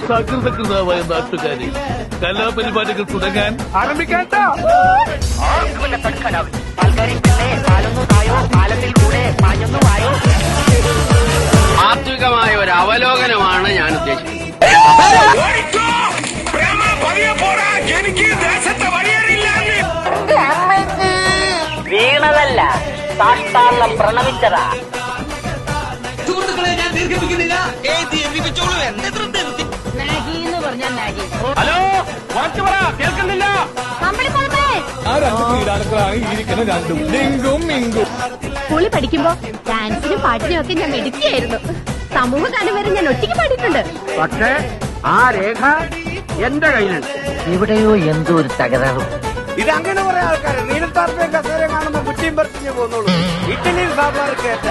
സകൃതകൃതമായ നാട്ടുകാരെ, കലാപരിപാടികൾ തുടങ്ങാൻ ആരംഭിക്കാൻ. ആത്വികമായ ഒരു അവലോകനമാണ് ഞാൻ ഉദ്ദേശിക്കുന്നത്. വീണതല്ല, സാഷ്ടാംഗം പ്രണമിച്ചതാ. സുഹൃത്തുക്കളെ, ഞാൻ ദീർഘിപ്പിക്കുന്നില്ല. ഹലോ, കുറച്ചു പറ, കേൾക്കുന്നില്ല. സ്കൂളിൽ പഠിക്കുമ്പോ ഡാൻസിനും പാട്ടിനും ഒക്കെ ഞാൻ മെടുക്കിയായിരുന്നു. സമൂഹഗാനം വരെ ഞാൻ ഒറ്റയ്ക്ക് പാടിയിട്ടുണ്ട്. പക്ഷേ ആ രേഖ എന്റെ കയ്യിലുണ്ട്. എവിടെയോ എന്തോ ഒരു തകരാറും. ഇതങ്ങനെ കുറെ ആൾക്കാർ നീലത്താർപ്പയും കസേര കാണുമ്പോ കുറ്റിയും പറിച്ചു പോകുന്നുള്ളൂ. ഇറ്റലിയിൽ സാമ്പാർ കേട്ട